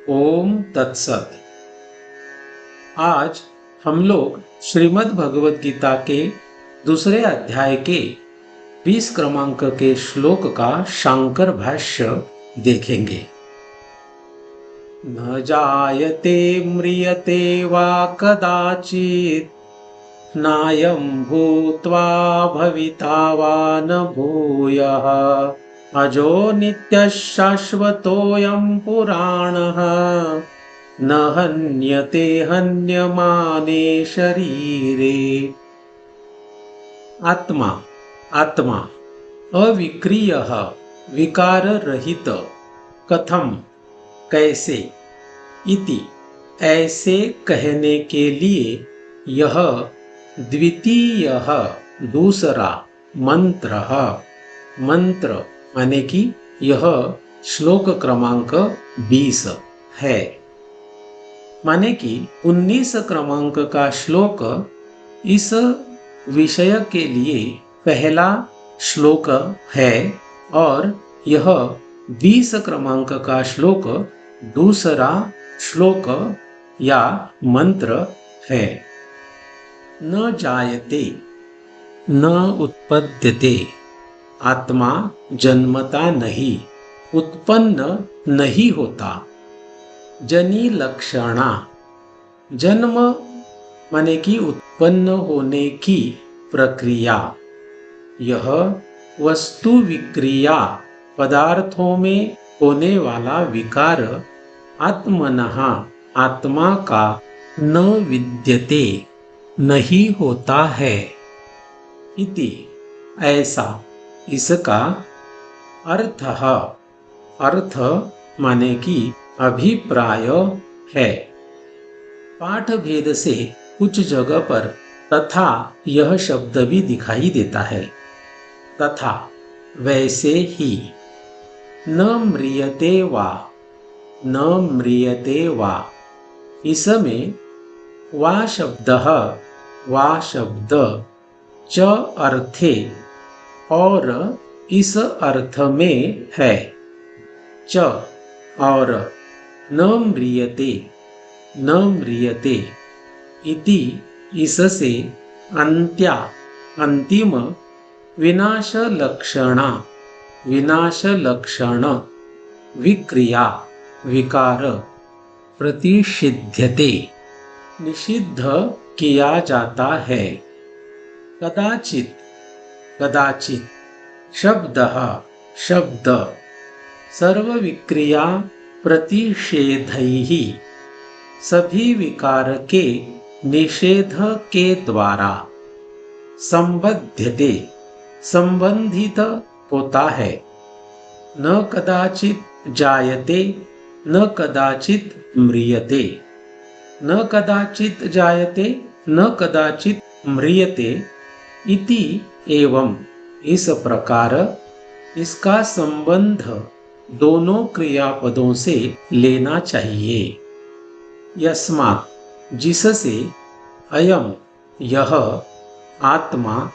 ओम तत्सत। आज हम लोग श्रीमद् भगवत गीता के दूसरे अध्याय के 20 क्रमांक के श्लोक का शांकर भाष्य देखेंगे। न जायते म्रियते वा कदाचित् नायं भूत्वा भविता वा न भूयः अजो नित्यः शाश्वतोऽयं पुराणः न हन्यते हन्यमाने शरीरे। आत्मा आत्मा अविक्रियः विकार रहित कथम कैसे इति ऐसे कहने के लिए यह द्वितीयः दूसरा मंत्र मंत्र माने कि यह श्लोक क्रमांक 20 है। माने कि 19 क्रमांक का श्लोक इस विषय के लिए पहला श्लोक है और यह 20 क्रमांक का श्लोक दूसरा श्लोक या मंत्र है। न जायते न उत्पद्यते, आत्मा जन्मता नहीं, उत्पन्न नहीं होता। जनी लक्षणा, जन्म माने कि उत्पन्न होने की प्रक्रिया। यह वस्तु विक्रिया पदार्थों में होने वाला विकार आत्मनः आत्मा का न विद्यते नहीं होता है। इति ऐसा इसका अर्थ अर्थ माने कि अभिप्राय है। पाठ भेद से कुछ जगह पर तथा यह शब्द भी दिखाई देता है। तथा वैसे ही न म्रियते वा, न म्रियते वा, इसमें वा शब्द च अर्थे और इस अर्थ में है। च और न म्रियते न म्रियते इति इससे अंत्या अंतिम विनाश लक्षण विक्रिया विकार प्रतिषिध्यते निषिद्ध किया जाता है। कदाचित कदाचित शब्द सर्व विक्रिया प्रतिषेधैहि, सभी विकार के निषेध के द्वारा संबध्यते संबंधित होता है। न कदाचित जायते न कदाचित म्रियते, न कदाचित जायते न कदाचित म्रियते इति एवं इस प्रकार इसका संबंध दोनों क्रियापदों से लेना चाहिए। यस्मात् जिससे अयम यह आत्मा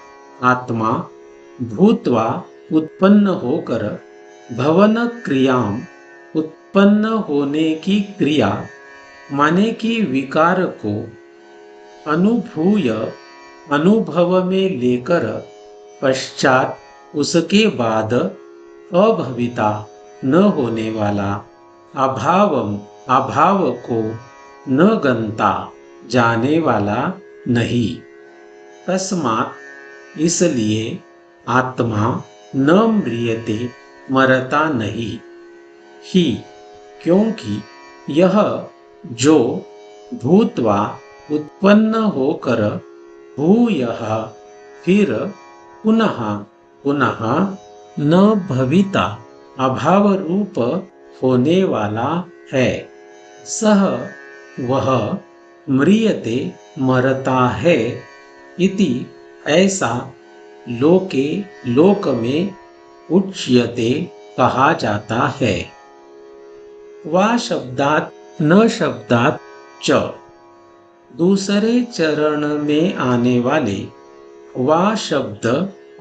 भूत्वा उत्पन्न होकर भवन क्रियाम उत्पन्न होने की क्रिया माने कि विकार को अनुभूय अनुभव में लेकर पश्चात उसके बाद अभविता न होने वाला अभाव को न गंता जाने वाला नहीं। तस्मात् इसलिए आत्मा न म्रियते मरता नहीं ही, क्योंकि यह जो भूत्वा उत्पन्न होकर भूयः फिर पुनः न भविता अभाव रूप होने वाला है, सह वह म्रियते मरता है। इति ऐसा लोके लोक में उच्यते कहा जाता है। वा शब्दात न शब्दात च, दूसरे चरण में आने वाले वा शब्द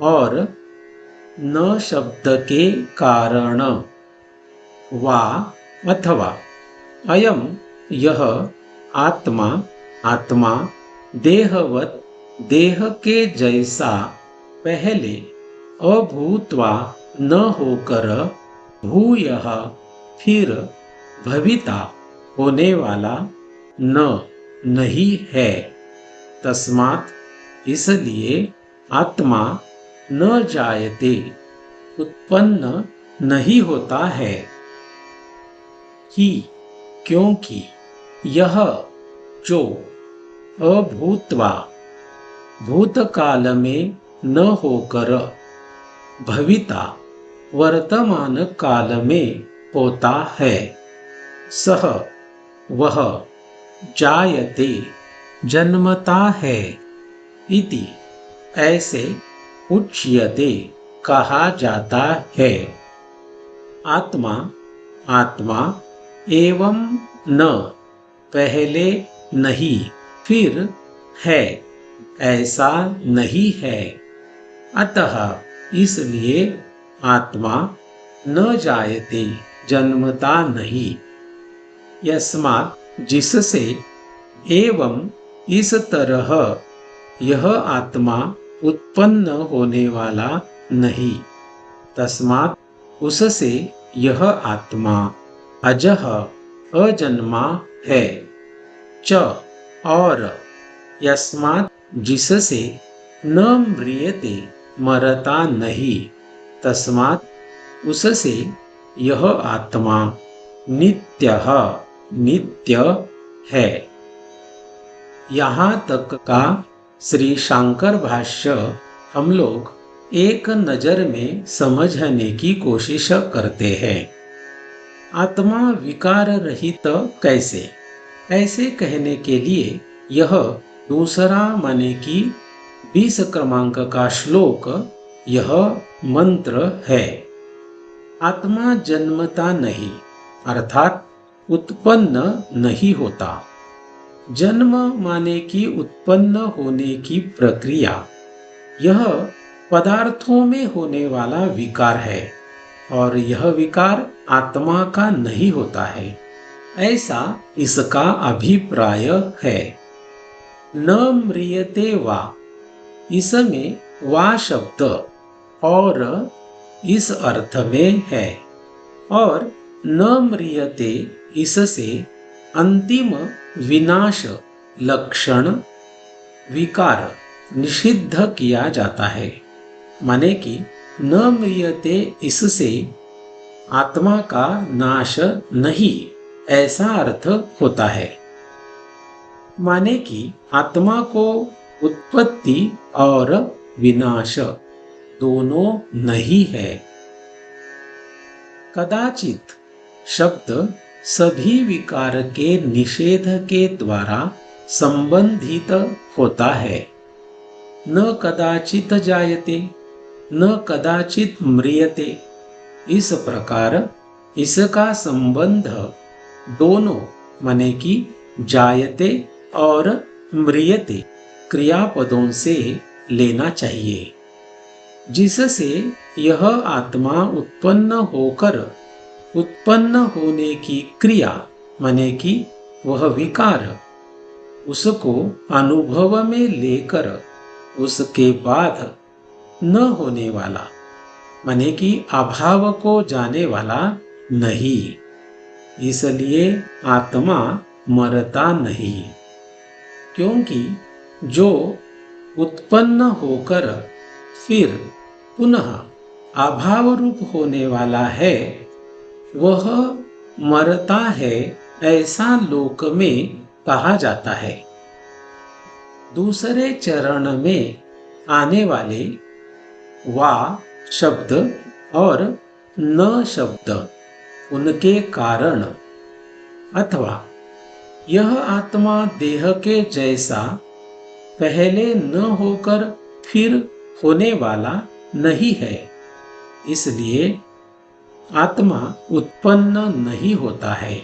और न शब्द के कारण वा अथवा अयम यह आत्मा आत्मा देहवत देह के जैसा पहले अभूत्वा न होकर भूयः फिर भविता होने वाला न नहीं है। तस्मात् इसलिए आत्मा न जायते उत्पन्न नहीं होता है। कि क्योंकि यह जो अभूत्वा भूतकाल में न होकर भविता वर्तमान काल में होता है, सह वह जायते जन्मता है इति ऐसे उच्यते कहा जाता है। आत्मा आत्मा एवं न पहले नहीं फिर है ऐसा नहीं है। अतः इसलिए आत्मा न जायते जन्मता नहीं। यस्मात् जिससे एवं इस तरह यह आत्मा उत्पन्न होने वाला नहीं। तस्मात् उससे यह आत्मा अजः अजन्मा है। च और यस्मात् जिससे न म्रियते मरता नहीं। तस्मात् उससे यह आत्मा नित्यः नित्य है। यहाँ तक का श्री शांकर भाष्य हम लोग एक नजर में समझने की कोशिश करते हैं। आत्मा विकार रहित कैसे? ऐसे कहने के लिए यह दूसरा माने कि 20 क्रमांक का श्लोक यह मंत्र है। आत्मा जन्मता नहीं अर्थात उत्पन्न नहीं होता। जन्म माने कि उत्पन्न होने की प्रक्रिया, यह पदार्थों में होने वाला विकार है और यह विकार आत्मा का नहीं होता है, ऐसा इसका अभिप्राय है। न म्रियते वा, इसमें वा शब्द और इस अर्थ में है और न म्रियते इससे अंतिम विनाश लक्षण विकार निषिद्ध किया जाता है। माने कि न म्रियते इससे आत्मा का नाश नहीं ऐसा अर्थ होता है। माने कि आत्मा को उत्पत्ति और विनाश दोनों नहीं है। कदाचित शब्द सभी विकार के निषेध के द्वारा संबंधित होता है। न कदाचित जायते न कदाचित म्रियते, इस प्रकार इसका संबंध दोनों माने कि जायते और म्रियते क्रियापदों से लेना चाहिए, जिससे यह आत्मा उत्पन्न होकर उत्पन्न होने की क्रिया माने कि वह विकार उसको अनुभव में लेकर उसके बाद न होने वाला माने कि अभाव को जाने वाला नहीं। इसलिए आत्मा मरता नहीं, क्योंकि जो उत्पन्न होकर फिर पुनः अभाव रूप होने वाला है वह मरता है, ऐसा लोक में कहा जाता है। दूसरे चरण में आने वाले वा शब्द और न शब्द उनके कारण अथवा यह आत्मा देह के जैसा पहले न होकर फिर होने वाला नहीं है, इसलिए आत्मा उत्पन्न नहीं होता है।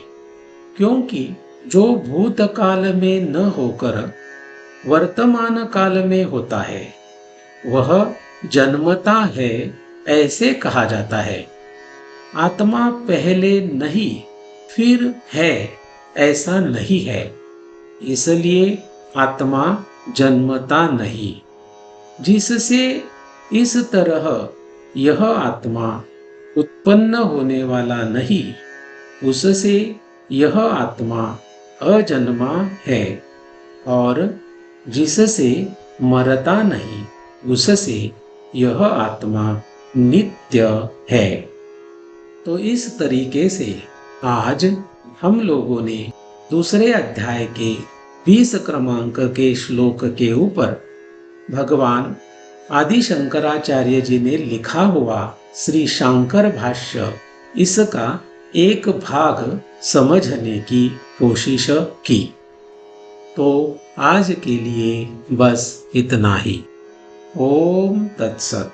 क्योंकि जो भूतकाल में न होकर वर्तमान काल में होता है वह जन्मता है, ऐसे कहा जाता है। आत्मा पहले नहीं फिर है, ऐसा नहीं है, इसलिए आत्मा जन्मता नहीं। जिससे इस तरह यह आत्मा उत्पन्न होने वाला नहीं, उससे यह आत्मा अजन्मा है। और जिससे मरता नहीं, उससे यह आत्मा नित्य है। तो इस तरीके से आज हम लोगों ने दूसरे अध्याय के 20 क्रमांक के श्लोक के ऊपर भगवान आदि शंकराचार्य जी ने लिखा हुआ श्री शंकर भाष्य, इसका एक भाग समझने की कोशिश की। तो आज के लिए बस इतना ही। ओम तत्सत।